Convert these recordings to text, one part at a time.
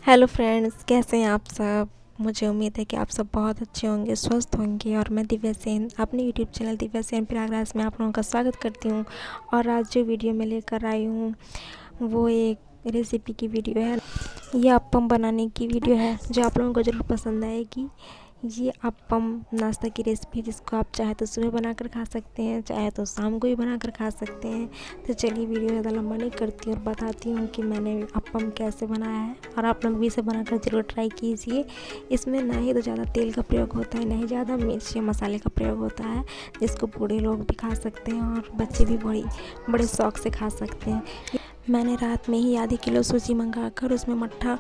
Hello friends, कैसे हैं आप सब। मुझे उम्मीद है कि आप सब बहुत अच्छे होंगे, स्वस्थ होंगे। और मैं दिव्या सेन अपने यूट्यूब चैनल दिव्या सेन प्रयागराज में आप लोगों का स्वागत करती हूं। और आज जो वीडियो मैं लेकर आई हूं वो एक रेसिपी की वीडियो है। ये appam बनाने की वीडियो है जो आप लोगों को ज़रूर पसंद आएगी। ये appam नाश्ता की रेसिपी है जिसको आप चाहे तो सुबह बनाकर खा सकते हैं, चाहे तो शाम को भी बनाकर खा सकते हैं। तो चलिए वीडियो ज़्यादा लंबा नहीं करती और बताती हूँ कि मैंने appam कैसे बनाया है। और आप लोग भी इसे बनाकर ज़रूर ट्राई कीजिए। इसमें ना ही तो ज़्यादा तेल का प्रयोग होता है, ना ही ज़्यादा मिर्च या मसाले का प्रयोग होता है, जिसको बूढ़े लोग भी खा सकते हैं और बच्चे भी बड़े शौक़ से खा सकते हैं। मैंने रात में ही आधी किलो सूजी मंगाकर उसमें मट्ठा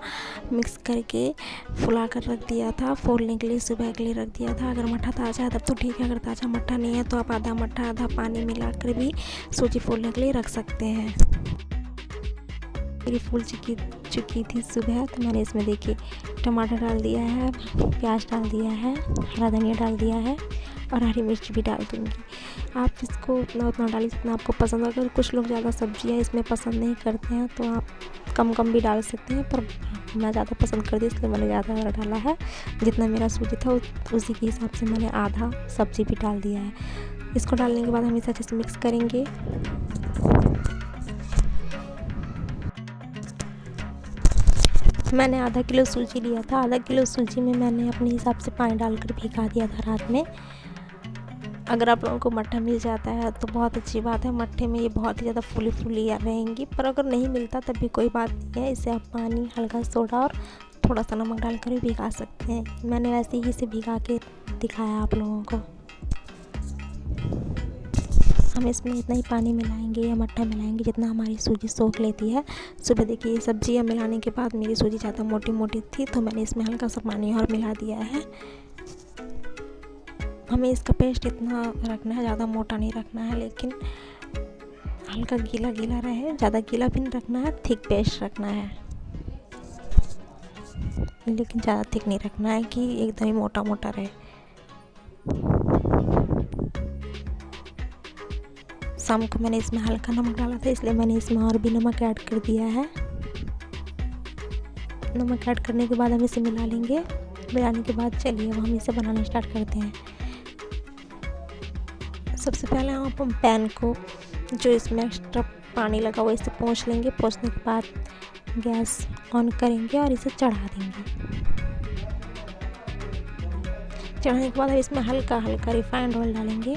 मिक्स करके फुला कर रख दिया था। फोड़ने के लिए सुबह के लिए रख दिया था। अगर मट्ठा ताज़ा है तब तो ठीक है, अगर ताज़ा मट्ठा नहीं है तो आप आधा मट्ठा आधा पानी मिलाकर भी सूजी फूलने के लिए रख सकते हैं। मेरी फूल चुकी थी सुबह, तो मैंने इसमें देखिए टमाटर डाल दिया है, प्याज डाल दिया है, हरा धनिया डाल दिया है और हरी मिर्च भी डाल दूँगी। आप इसको उतना डालिए जितना आपको पसंद हो। अगर कुछ लोग ज़्यादा सब्जियां इसमें पसंद नहीं करते हैं तो आप कम भी डाल सकते हैं, पर मैं ज़्यादा पसंद करती हूँ इसलिए मैंने ज़्यादा डाला है। जितना मेरा सूजी था उसी के हिसाब से मैंने आधा सब्जी भी डाल दिया है। इसको डालने के बाद हम इसे अच्छे से मिक्स करेंगे। मैंने आधा किलो सूजी लिया था। आधा किलो सूजी में मैंने अपने हिसाब से पानी डालकर भिगा दिया था रात में। अगर आप लोगों को मट्ठा मिल जाता है तो बहुत अच्छी बात है। मट्ठे में ये बहुत ही ज़्यादा फूली रहेंगी, पर अगर नहीं मिलता तब भी कोई बात नहीं है। इसे आप पानी, हल्का सोडा और थोड़ा सा नमक डालकर भी भिगा सकते हैं। मैंने वैसे ही इसे भिगा के दिखाया आप लोगों को। हम इसमें इतना ही पानी मिलाएंगे या मट्ठा मिलाएंगे जितना हमारी सूजी सोख लेती है। सुबह देखिए सब्जियां मिलाने के बाद मेरी सूजी ज़्यादा मोटी थी तो मैंने इसमें हल्का सा पानी और मिला दिया है। हमें इसका पेस्ट इतना रखना है, ज़्यादा मोटा नहीं रखना है, लेकिन हल्का गीला रहे। ज़्यादा गीला भी नहीं रखना है, थिक पेस्ट रखना है, लेकिन ज़्यादा थिक नहीं रखना है कि एकदम ही मोटा रहे। शाम को मैंने इसमें हल्का नमक डाला था, इसलिए मैंने इसमें और भी नमक ऐड कर दिया है। नमक ऐड करने के बाद हम इसे मिला लेंगे। मिलाने के बाद चलिए अब हम इसे बनाना स्टार्ट करते हैं। सबसे पहले हम पैन को, जो इसमें एक्स्ट्रा पानी लगा हुआ, इसे पोंछ लेंगे। पोंछने के बाद गैस ऑन करेंगे और इसे चढ़ा देंगे। चढ़ाने के बाद हम इसमें हल्का रिफाइंड ऑयल डालेंगे।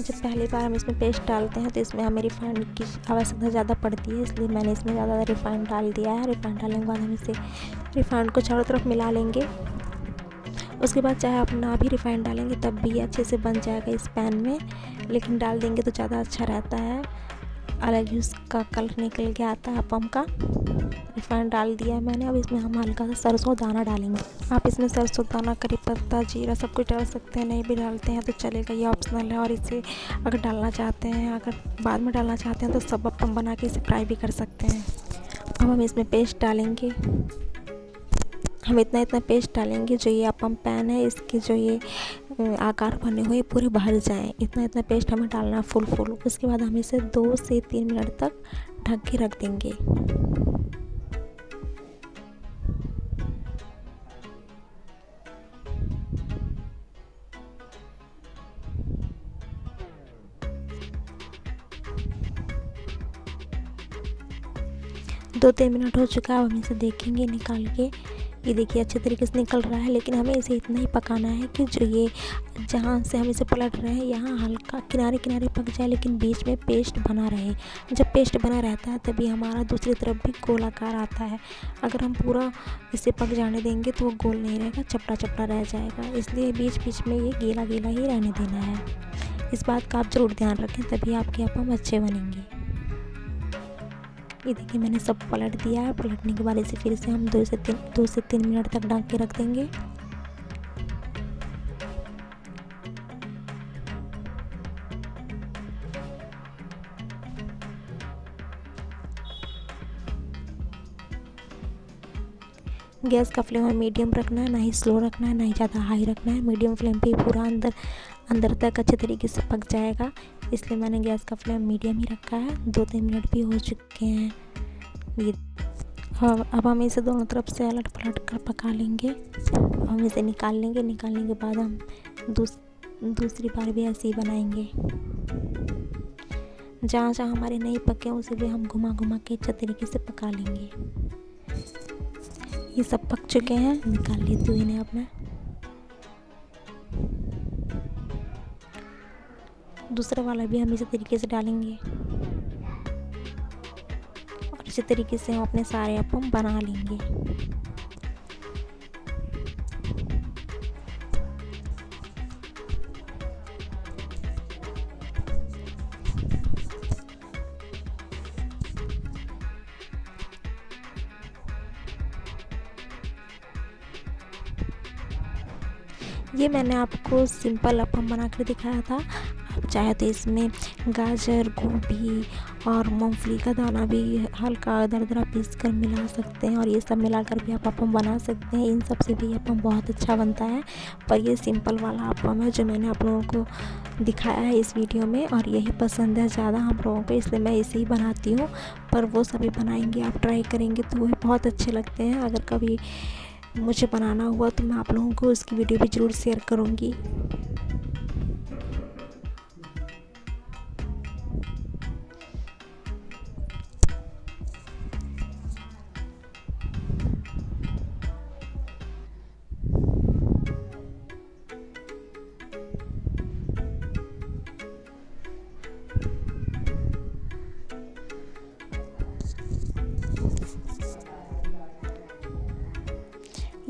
जब पहली बार हम इसमें पेस्ट डालते हैं तो इसमें हमें रिफाइंड की आवश्यकता ज़्यादा पड़ती है, इसलिए मैंने इसमें ज़्यादा रिफाइंड डाल दिया है। रिफाइंड डालने के बाद हम इसे रिफाइंड को चारों तरफ मिला लेंगे। उसके बाद चाहे आप ना भी रिफाइंड डालेंगे तब भी अच्छे से बन जाएगा इस पैन में, लेकिन डाल देंगे तो ज़्यादा अच्छा रहता है। अलग ही उसका कलर निकल के आता है appam का। रिफाइंड डाल दिया है मैंने। अब इसमें हम हल्का सा सरसों दाना डालेंगे। आप इसमें सरसों दाना, करी पत्ता, जीरा सब कुछ डाल सकते हैं, नहीं भी डालते हैं तो चलेगा, ये ऑप्शनल है। और इसे अगर डालना चाहते हैं, अगर बाद में डालना चाहते हैं तो सब appam बना के इसे फ्राई भी कर सकते हैं। अब हम इसमें पेस्ट डालेंगे। हम इतना पेस्ट डालेंगे जो ये appam पैन है, इसके जो ये आकार बने हुए पूरे भर जाएं। इतना पेस्ट हमें डालना है फुल। उसके बाद हम इसे 2 से 3 मिनट तक ढक के रख देंगे। दो 3 मिनट हो चुका है। अब हम इसे देखेंगे निकाल के। ये देखिए अच्छे तरीके से निकल रहा है, लेकिन हमें इसे इतना ही पकाना है कि जो ये जहाँ से हम इसे पलट रहे हैं यहाँ हल्का किनारे पक जाए, लेकिन बीच में पेस्ट बना रहे। जब पेस्ट बना रहता है तभी हमारा दूसरी तरफ भी गोल आकार आता है। अगर हम पूरा इसे पक जाने देंगे तो वो गोल नहीं रहेगा, चपटा रह जाएगा। इसलिए बीच में ये गीला ही रहने देना है। इस बात का आप ज़रूर ध्यान रखें, तभी आपके appam अच्छे बनेंगे। ये देखिए मैंने सब पलट दिया है। पलटने के बाद इसे फिर से हम 2 से 3 मिनट तक ढक के रख देंगे। गैस का फ्लेम हमें मीडियम रखना है, ना ही स्लो रखना है, ना ही ज़्यादा हाई रखना है। मीडियम फ्लेम पे पूरा अंदर तक अच्छे तरीके से पक जाएगा, इसलिए मैंने गैस का फ्लेम मीडियम ही रखा है। 2-3 मिनट भी हो चुके हैं ये। अब हम इसे दोनों तरफ से अलट पलट कर पका लेंगे। हम इसे निकाल लेंगे। निकालने के बाद हम दूसरी बार भी ऐसे ही बनाएंगे। जहाँ जहाँ हमारे नहीं पके उसे भी हम घुमा घुमा के अच्छे तरीके से पका लेंगे। ये सब पक चुके हैं, निकाल लेती हूँ इन्हें अब मैं। दूसरा वाला भी हम इसी तरीके से डालेंगे और इसी तरीके से हम अपने सारे अप्पम बना लेंगे। ये मैंने आपको सिंपल अप्पम बना कर दिखाया था। आप चाहे तो इसमें गाजर, गोभी और मूंगफली का दाना भी हल्का दरदरा पीस कर मिला सकते हैं, और ये सब मिलाकर भी आप अप्पम बना सकते हैं। इन सब से भी अप्पम बहुत अच्छा बनता है, पर ये सिंपल वाला अप्पम है जो मैंने आप लोगों को दिखाया है इस वीडियो में, और यही पसंद है ज़्यादा हम लोगों को, इसलिए मैं इसे ही बनाती हूँ। पर वो सभी बनाएंगे, आप ट्राई करेंगे तो वो भी बहुत अच्छे लगते हैं। अगर कभी मुझे बनाना हुआ तो मैं आप लोगों को उसकी वीडियो भी ज़रूर शेयर करूँगी।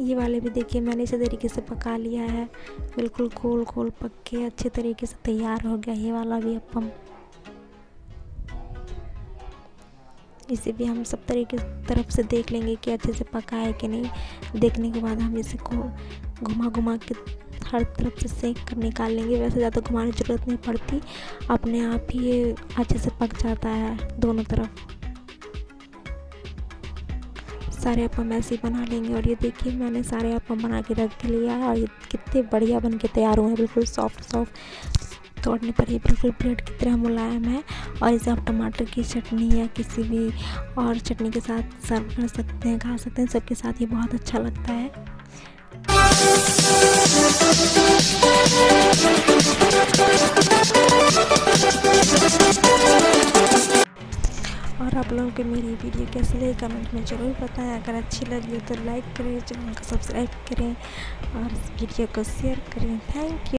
ये वाले भी देखिए मैंने इसी तरीके से पका लिया है, बिल्कुल गोल पक के अच्छे तरीके से तैयार हो गया ये वाला भी अप्पम। इसे भी हम सब तरफ से देख लेंगे कि अच्छे से पका है कि नहीं। देखने के बाद हम इसे को घुमा के हर तरफ से सेक कर निकाल लेंगे। वैसे ज़्यादा घुमाने की ज़रूरत नहीं पड़ती, अपने आप ही ये अच्छे से पक जाता है दोनों तरफ। सारे अप्पम ऐसे ही बना लेंगे। और ये देखिए मैंने सारे अप्पम बना के रख लिया है, और ये कितने बढ़िया बन के तैयार हुए हैं, बिल्कुल सॉफ्ट। तोड़ने पर ये बिल्कुल ब्रेड की तरह मुलायम है, और इसे आप टमाटर की चटनी या किसी भी और चटनी के साथ सर्व कर सकते हैं, खा सकते हैं। सबके साथ ये बहुत अच्छा लगता है। और आप लोगों को मेरी वीडियो कैसी लगी कमेंट में ज़रूर बताएं। अगर अच्छी लगी तो लाइक करें, चैनल को सब्सक्राइब करें और इस वीडियो को शेयर करें। Thank you.